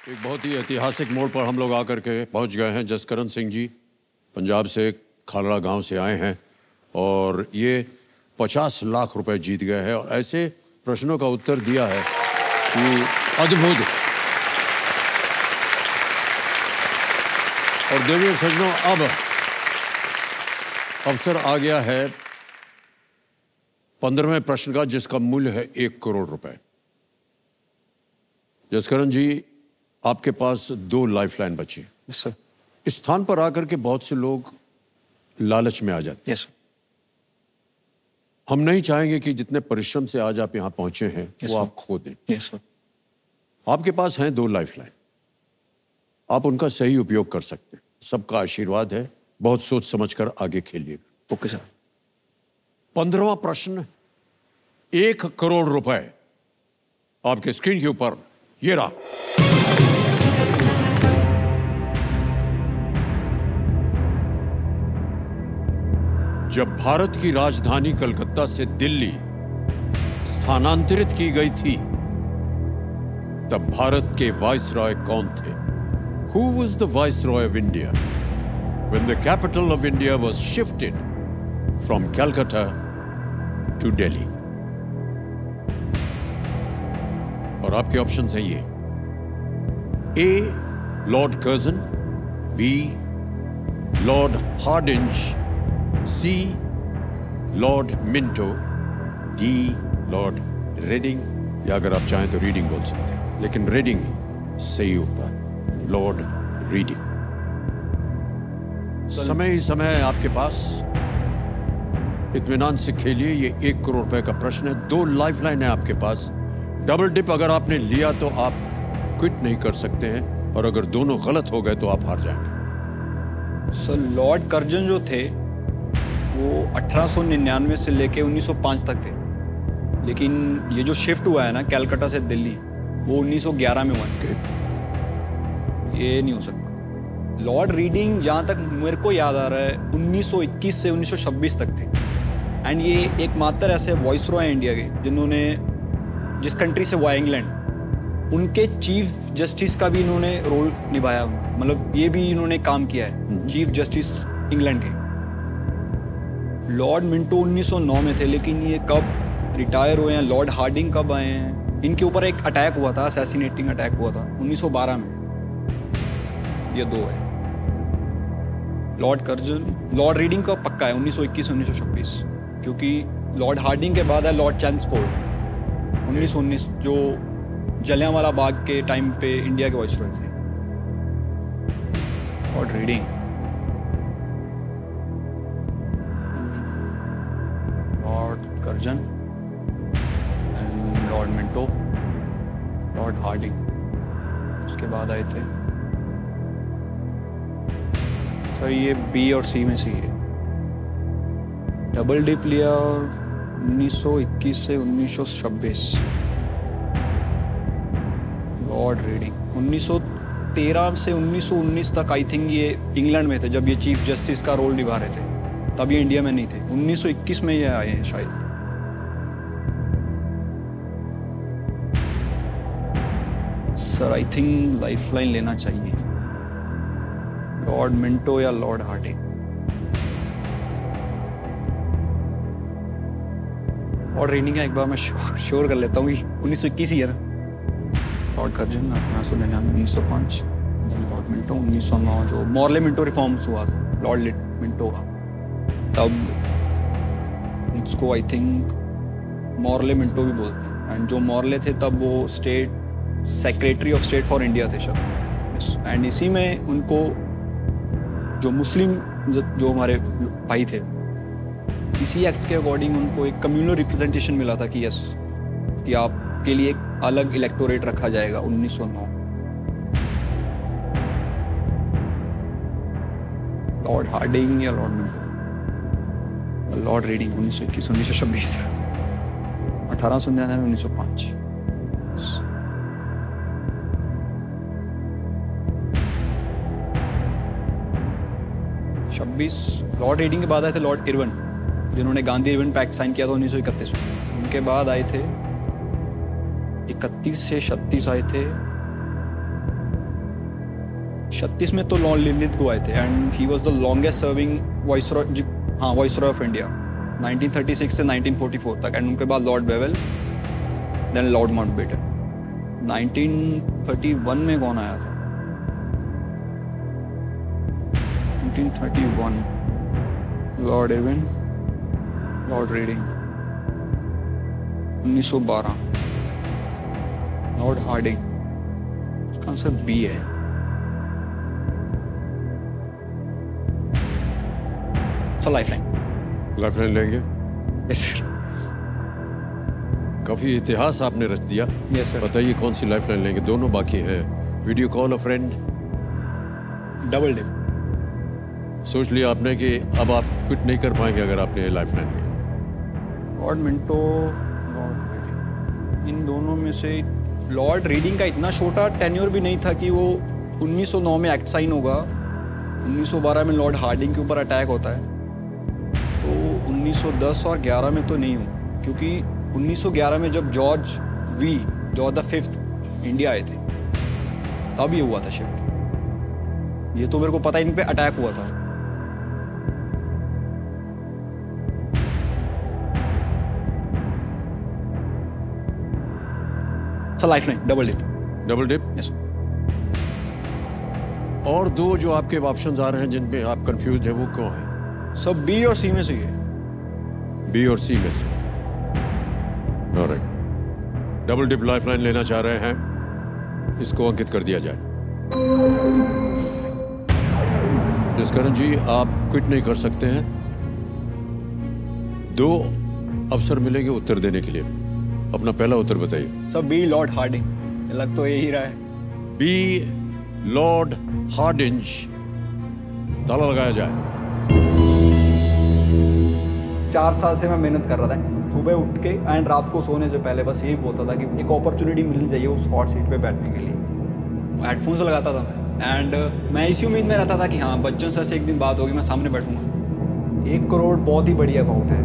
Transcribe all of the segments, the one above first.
एक बहुत ही ऐतिहासिक मोड़ पर हम लोग आकर के पहुंच गए हैं। जसकरण सिंह जी पंजाब से खालड़ा गांव से आए हैं और ये 50 लाख रुपए जीत गए हैं और ऐसे प्रश्नों का उत्तर दिया है कि अद्भुत। और देवियों सज्जनों, अब अवसर आ गया है 15वें प्रश्न का, जिसका मूल्य है 1 करोड़ रुपए। जसकरण जी, आपके पास 2 लाइफलाइन बची। Yes sir. इस स्थान पर आकर के बहुत से लोग लालच में आ जाते हैं। यस। हम नहीं चाहेंगे कि जितने परिश्रम से आज आप यहां पहुंचे हैं वो आप खो दें। Yes sir. आपके पास हैं 2 लाइफलाइन, आप उनका सही उपयोग कर सकते हैं। सबका आशीर्वाद है, बहुत सोच समझकर आगे खेलिएगा। Okay sir. 15वां प्रश्न 1 करोड़ रुपए आपके स्क्रीन के ऊपर ये रहा। जब भारत की राजधानी कलकत्ता से दिल्ली स्थानांतरित की गई थी, तब भारत के वाइसरॉय कौन थे? Who was the Viceroy of India when the capital of India was shifted from Calcutta to Delhi? और आपके ऑप्शंस हैं ये: A. Lord Curzon, B. Lord Hardinge, C. Lord Minto, D. Lord Reading, या अगर आप चाहें तो रीडिंग बोल सकते हैं, लेकिन रेडिंग सही उत्तर, लॉर्ड रीडिंग। समय ही समय है आपके पास, इत्मीनान से खेलिए। ये 1 करोड़ रुपए का प्रश्न है, 2 लाइफलाइन है आपके पास। डबल डिप अगर आपने लिया तो आप क्विट नहीं कर सकते हैं, और अगर दोनों गलत हो गए तो आप हार जाएंगे। सर, लॉर्ड कर्जन जो थे वो 1899 से लेके 1905 तक थे, लेकिन ये जो शिफ्ट हुआ है ना कलकत्ता से दिल्ली, वो 1911 में हुआ। ये नहीं हो सकता। लॉर्ड रीडिंग, जहाँ तक मेरे को याद आ रहा है, 1921 से 1926 तक थे। एंड ये एकमात्र ऐसे वॉइस रॉय इंडिया के जिन्होंने, जिस कंट्री से हुआ इंग्लैंड, उनके चीफ जस्टिस का भी इन्होंने रोल निभाया। मतलब ये भी इन्होंने काम किया है, चीफ जस्टिस इंग्लैंड के। लॉर्ड मिंटो 1909 में थे, लेकिन ये कब रिटायर हुए हैं? लॉर्ड हार्डिंग कब आए हैं? इनके ऊपर एक अटैक हुआ था, असैसिनेटिंग अटैक हुआ था 1912 में। ये 2 है। लॉर्ड कर्जन, लॉर्ड रीडिंग का पक्का है 1921 1926, क्योंकि लॉर्ड हार्डिंग के बाद है लॉर्ड चैम्सफोर्ड 1919, जो जलियांवाला बाग के टाइम पे इंडिया के वाइसरॉय थे। Lord Reading, lord Curzon, lord Minto, lord Harding, उसके बाद आए थे। सर, ये बी और सी में से ही है। डबल डिप लिया 1921 से 1926। लॉर्ड रीडिंग 1913 से 1919 तक आई थिंक ये इंग्लैंड में थे, जब ये चीफ जस्टिस का रोल निभा रहे थे। तब ये इंडिया में नहीं थे। 1921 में ये आए हैं शायद। सर, आई थिंक लाइफलाइन लेना चाहिए। लॉर्ड मिंटो या लॉर्ड हार्डिंग। लॉर्ड रीडिंग है, एक बार मैं श्योर कर लेता हूँ। 1921 ही है ना। लॉर्ड कर्जन 1899 1905, लॉर्ड मिंटो 1909, जो मॉर्ले मिंटो रिफॉर्म्स हुआ था लॉर्ड मिंटो का, तब उसको आई थिंक मॉर्ले मिंटो भी बोलते हैं। एंड जो मॉर्ले थे तब वो state secretary of state for India थे शायद। एंड इसी में उनको जो मुस्लिम जो हमारे भाई थे, इसी एक्ट के अकॉर्डिंग उनको एक कम्युनल रिप्रेजेंटेशन मिला था कि यस, कि आपके लिए एक अलग इलेक्टोरेट रखा जाएगा 1909। लॉर्ड हार्डिंग या Lord Minto? Lord reading 1921 1926, 1899 1905। Lord reading के बाद आए थे लॉर्ड इरविन, जिन्होंने गांधी इरविन पैक्ट साइन किया था 1931 में। उनके बाद आए थे 31 से 36 आए थे 36 में तो लॉर्ड लिनलिथ आए थे and he was the longest serving viceroy of India 1936 से 1944 तक, एंड उनके बाद lord Wavell, then lord Mountbatten. 1931 में कौन आया था? 1931 lord Irwin, lord Reading. 1912 lord Harding. इसका आंसर बी है। लाइफलाइन लेंगे? Yes sir. काफी इतिहास आपने रच दिया। Yes sir. बताइए कौन सी लाइफलाइन लेंगे? दोनों बाकी है। Video call a friend, double dip. सोच लिया आपने कि अब आप क्विट नहीं कर पाएंगे अगर आपने लाइफलाइन ली? लॉर्ड मिंटो, लॉर्ड रीडिंग, इन दोनों में से लॉर्ड रीडिंग का इतना छोटा टेन्योर भी नहीं था कि वो 1909 में एक्ट साइन होगा, 1912 में लॉर्ड हार्डिंग के ऊपर अटैक होता है, तो 1910 और 11 में तो नहीं हूँ, क्योंकि 1911 में जब जॉर्ज द फिफ्थ इंडिया आए थे तब ये हुआ था शिफ्ट। ये तो मेरे को पता है, इन पे अटैक हुआ था। Lifeline double dip. यस। और दो जो आपके ऑप्शंस आ रहे हैं जिनमें आप कंफ्यूज हैं, वो कौन है? सब बी और सी में से है। बी और सी में से। ऑलराइट, डबल डिप लाइफलाइन लेना चाह रहे हैं, इसको अंकित कर दिया जाए। जसकरण जी, आप क्विट नहीं कर सकते हैं, 2 अवसर मिलेंगे उत्तर देने के लिए। अपना पहला उत्तर बताइए। सब बी लॉर्ड हार्डिंग, लग तो यही रहा है। बी लॉर्ड हार्डिंज, ताला लगाया जाए। 4 साल से मैं मेहनत कर रहा था, सुबह उठ के एंड रात को सोने से पहले बस यही बोलता था कि एक अपॉर्चुनिटी मिलनी चाहिए उस हॉट सीट पे बैठने के लिए। हेडफोन्स लगाता था मैं, एंड मैं इसी उम्मीद में रहता था कि हाँ बच्चन सर से एक दिन बात होगी, मैं सामने बैठूंगा। 1 करोड़ बहुत ही बढ़िया अमाउंट है।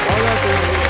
Gracias.